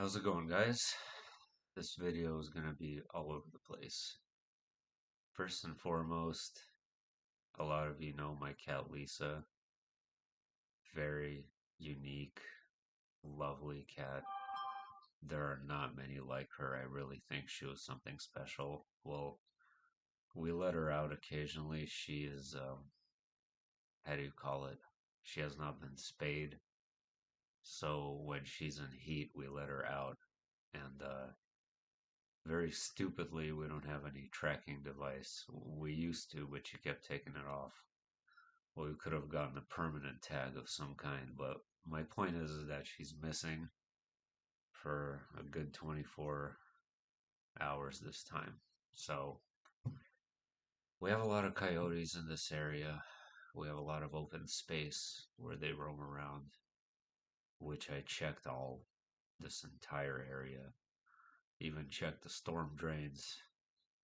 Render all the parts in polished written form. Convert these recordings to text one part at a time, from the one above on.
How's it going, guys? This video is going to be all over the place. First and foremost, a lot of you know my cat Lisa. Very unique, lovely cat. There are not many like her. I really think she was something special. Well, we let her out occasionally. She is, how do you call it? She has not been spayed. So when she's in heat, we let her out. And very stupidly, we don't have any tracking device. We used to, but she kept taking it off. Well, we could have gotten a permanent tag of some kind, but my point is that she's missing for a good 24 hours this time. So we have a lot of coyotes in this area. We have a lot of open space where they roam around, which I checked all this entire area. Even checked the storm drains,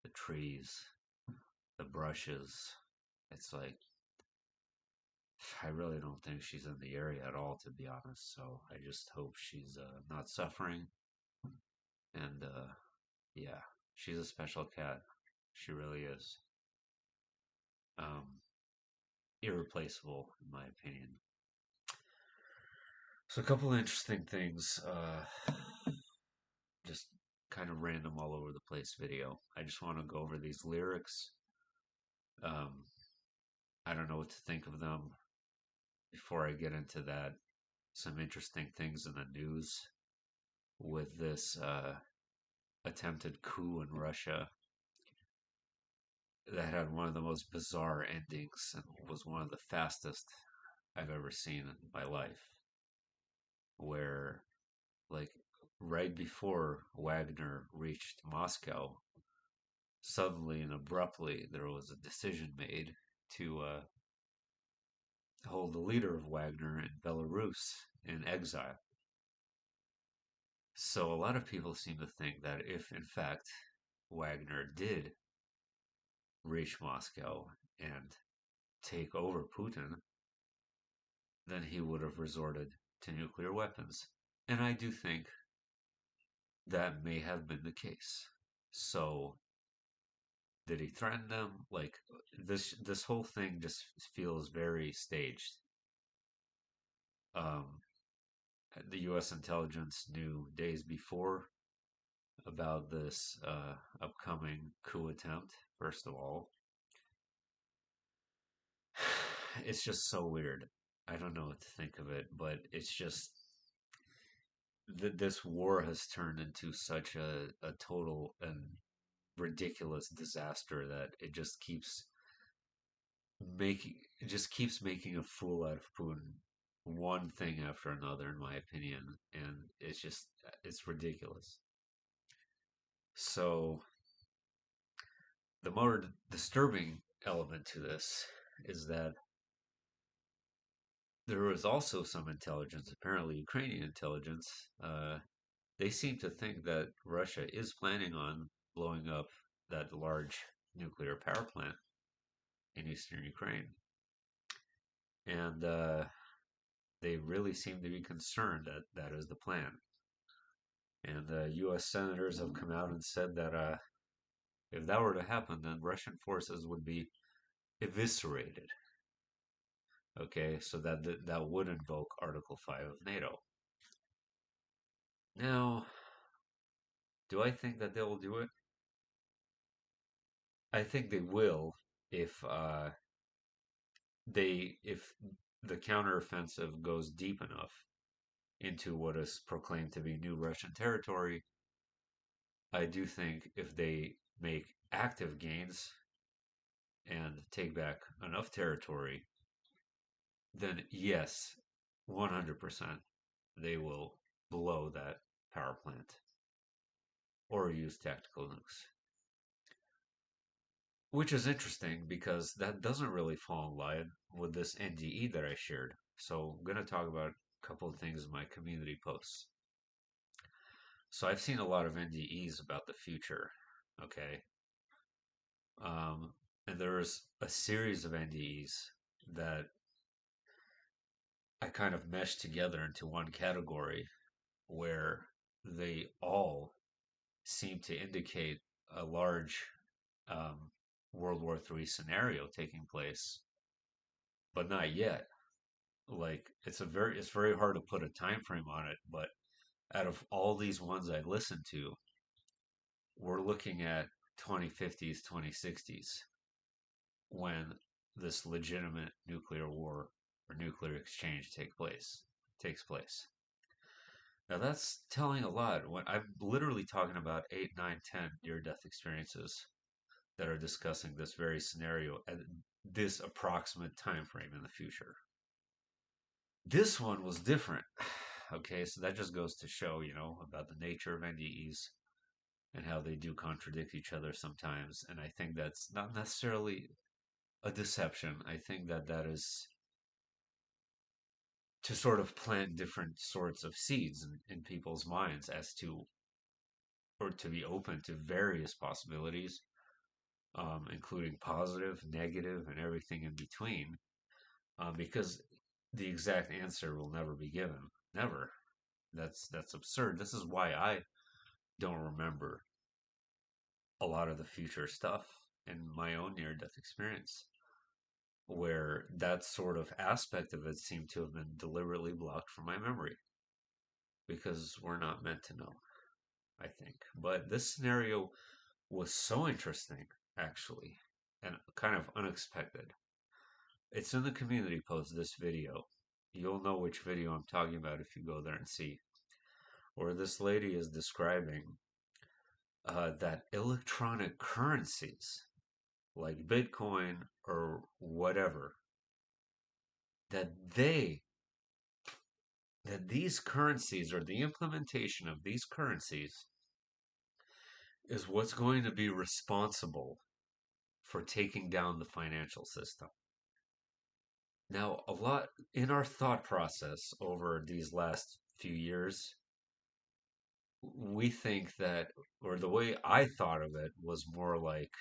the trees, the brushes. It's like I really don't think she's in the area at all, to be honest. So I just hope she's not suffering. And yeah, she's a special cat. She really is. Um, Irreplaceable, in my opinion. So a couple of interesting things. Just kind of random all over the place video. I just want to go over these lyrics. Um, I don't know what to think of them. Before I get into that, some interesting things in the news with this attempted coup in Russia that had one of the most bizarre endings and was one of the fastest I've ever seen in my life. Where, like, right before Wagner reached Moscow, suddenly and abruptly there was a decision made to hold the leader of Wagner in Belarus in exile. So a lot of people seem to think that if, in fact, Wagner did reach Moscow and take over Putin, then he would have resorted to nuclear weapons. And I do think that may have been the case. So, did he threaten them? Like this whole thing just feels very staged. Um, the U.S. intelligence knew days before about this upcoming coup attempt. First of all, it's just so weird. I don't know what to think of it, but it's just this war has turned into such a total and ridiculous disaster that making it just keeps making a fool out of Putin, one thing after another, in my opinion, and it's ridiculous. So the more disturbing element to this is that there was also some intelligence, apparently Ukrainian intelligence. They seem to think that Russia is planning on blowing up that large nuclear power plant in eastern Ukraine. And they really seem to be concerned that that is the plan. And U.S. senators have come out and said that if that were to happen, then Russian forces would be eviscerated. Okay, so that would invoke Article 5 of NATO. Now, do I think that they will do it? I think they will if if the counteroffensive goes deep enough into what is proclaimed to be new Russian territory. I do think if they make active gains and take back enough territory, then yes, 100% they will blow that power plant or use tactical nukes. Which is interesting because that doesn't really fall in line with this NDE that I shared. So I'm going to talk about a couple of things in my community posts. So I've seen a lot of NDEs about the future, okay? Um, and there's a series of NDEs that I kind of meshed together into one category where they all seem to indicate a large um, World War III scenario taking place, but not yet. Like it's very hard to put a time frame on it, but out of all these ones I listened to, we're looking at 2050s, 2060s when this legitimate nuclear war or nuclear exchange takes place. Now that's telling a lot. When I'm literally talking about 8, 9, 10 near-death experiences that are discussing this very scenario at this approximate time frame in the future. This one was different. Okay, so that just goes to show, about the nature of NDEs and how they do contradict each other sometimes. And I think that's not necessarily a deception. I think that that is to sort of plant different sorts of seeds in people's minds as to, or to be open to various possibilities, including positive, negative, and everything in between, because the exact answer will never be given. Never. That's absurd. This is why I don't remember a lot of the future stuff in my own near-death experience, where that sort of aspect of it seemed to have been deliberately blocked from my memory because we're not meant to know, I think. But this scenario was so interesting, actually, and kind of unexpected. It's in the community post, this video. You'll know which video I'm talking about if you go there and see, where this lady is describing that electronic currencies like Bitcoin or whatever, that they that these currencies or the implementation of these currencies is what's going to be responsible for taking down the financial system. Now, a lot in our thought process over these last few years, we think that, or the way I thought of it was more like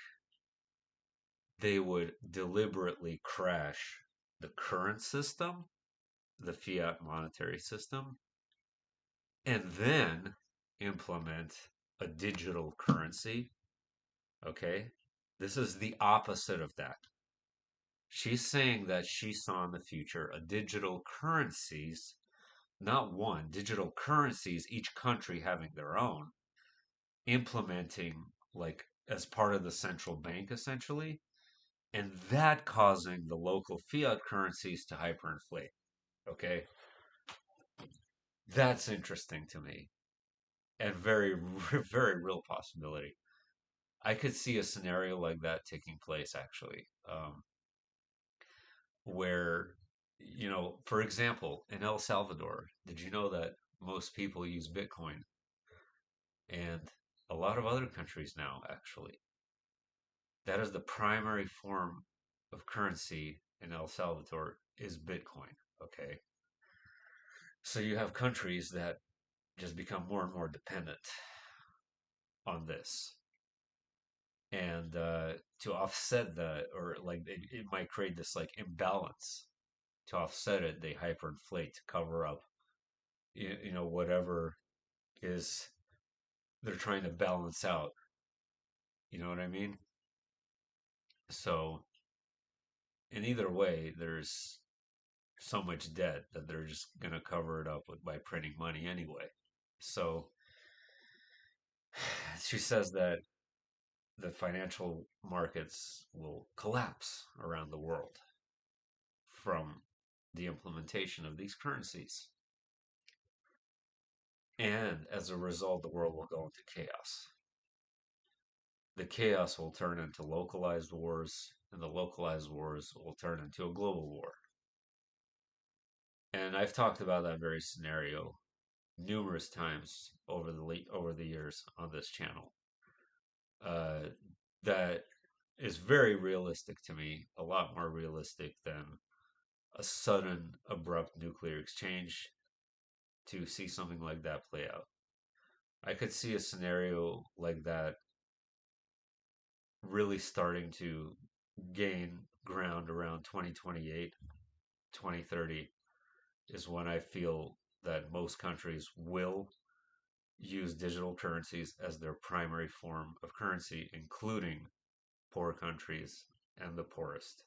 they would deliberately crash the current system, the fiat monetary system, and then implement a digital currency. Okay. This is the opposite of that. She's saying that she saw in the future a digital currencies, not one, digital currencies, each country having their own, implementing like as part of the central bank essentially, and that causing the local fiat currencies to hyperinflate. Okay. That's interesting to me and very, very real possibility. I could see a scenario like that taking place actually, where, for example, in El Salvador, did you know that most people use Bitcoin? And a lot of other countries now, actually. That is the primary form of currency in El Salvador is Bitcoin. Okay. So you have countries that just become more and more dependent on this. And to offset that, or like it might create this like imbalance. To offset it, they hyperinflate to cover up, whatever is they're trying to balance out. You know what I mean? So in either way, there's so much debt that they're just gonna cover it up with by printing money anyway. So she says that the financial markets will collapse around the world from the implementation of these currencies. And as a result, the world will go into chaos. The chaos will turn into localized wars, and the localized wars will turn into a global war. And I've talked about that very scenario numerous times over the years on this channel. Uh, that is very realistic to me, a lot more realistic than a sudden, abrupt nuclear exchange to see something like that play out. I could see a scenario like that really starting to gain ground around 2028, 2030 is when I feel that most countries will use digital currencies as their primary form of currency, including poor countries and the poorest.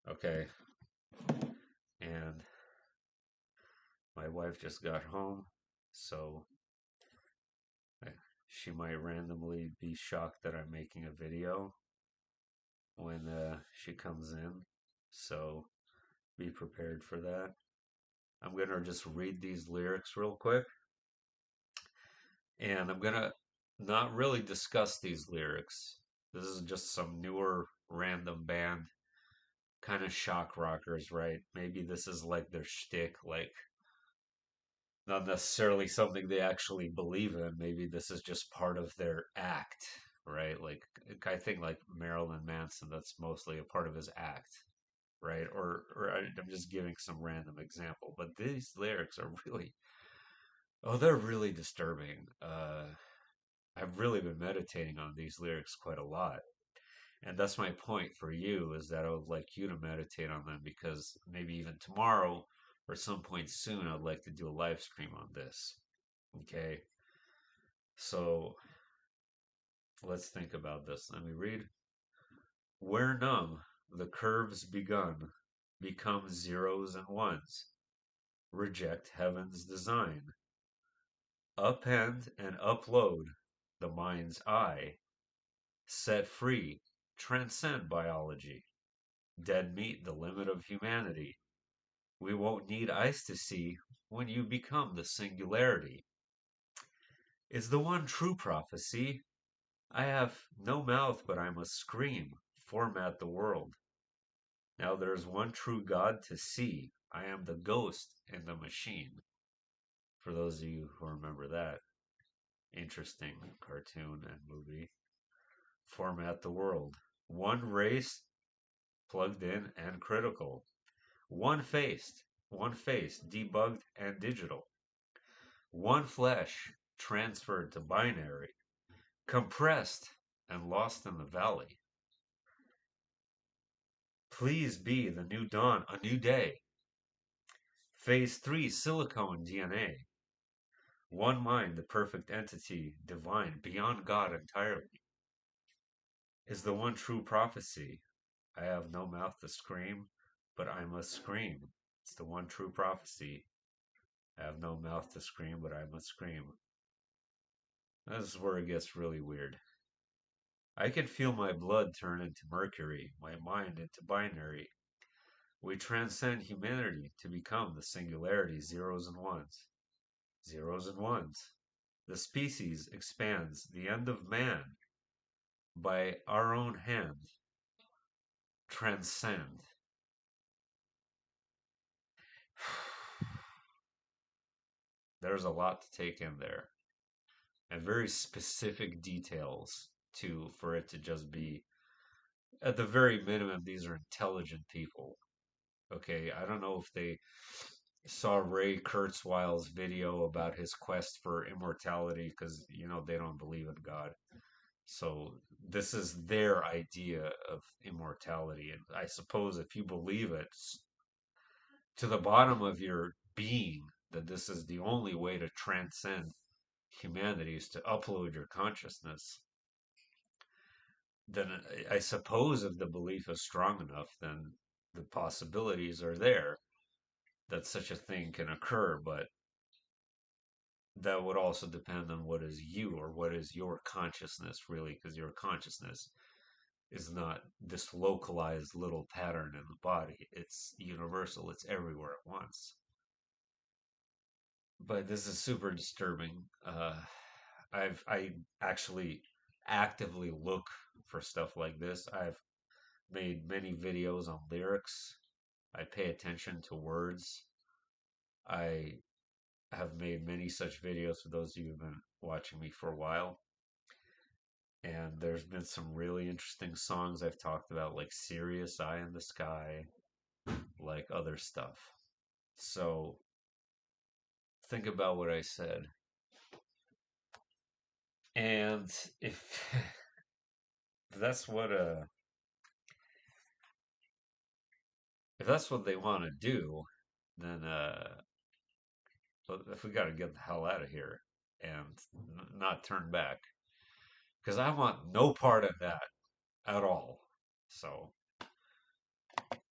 Okay, and my wife just got home, so she might randomly be shocked that I'm making a video when she comes in. So be prepared for that. I'm going to just read these lyrics real quick, and I'm going to not really discuss these lyrics. This is just some newer random band, kind of shock rockers, right? Maybe this is like their shtick, like not necessarily something they actually believe in. Maybe this is just part of their act, right? Like I think like Marilyn Manson, that's mostly a part of his act, right? I'm just giving some random example, but these lyrics are really, oh, they're really disturbing. I've really been meditating on these lyrics quite a lot. And that's my point for you is that I would like you to meditate on them because maybe even tomorrow or some point soon I'd like to do a live stream on this. Okay. So let's think about this. Let me read. Where numb the curves begun become zeros and ones. Reject heaven's design. Append and upload the mind's eye. Set free, transcend biology. Dead meat the limit of humanity. We won't need eyes to see when you become the singularity. Is the one true prophecy. I have no mouth, but I must scream, format the world. Now there's one true God to see. I am the ghost in the machine. For those of you who remember that interesting cartoon and movie, format the world. One race plugged in and critical. One face, debugged and digital. One flesh, transferred to binary, compressed and lost in the valley. Please be the new dawn, a new day. Phase 3, silicone DNA. One mind, the perfect entity, divine, beyond God entirely. Is the one true prophecy. I have no mouth to scream, but I must scream. It's the one true prophecy. I have no mouth to scream, but I must scream. This is where it gets really weird. I can feel my blood turn into mercury, my mind into binary. We transcend humanity to become the singularity, zeros and ones. Zeros and ones. The species expands, the end of man, by our own hand, transcend. There's a lot to take in there, and very specific details too, for it to just be, at the very minimum, these are intelligent people. Okay, I don't know if they saw Ray Kurzweil's video about his quest for immortality because they don't believe in God. So this is their idea of immortality, and I suppose if you believe it to the bottom of your being that this is the only way to transcend humanity is to upload your consciousness, then I suppose if the belief is strong enough, then the possibilities are there that such a thing can occur, but that would also depend on what is you or what is your consciousness really, because your consciousness is not this localized little pattern in the body. It's universal, it's everywhere at once. But this is super disturbing. I actually actively look for stuff like this. I've made many videos on lyrics. I pay attention to words. I have made many such videos for those of you who've been watching me for a while. And there's been some really interesting songs I've talked about, like Serious Eye in the Sky, like other stuff. So think about what I said. And if that's what if that's what they want to do, then if we got to get the hell out of here. and not turn back because I want no part of that at all. So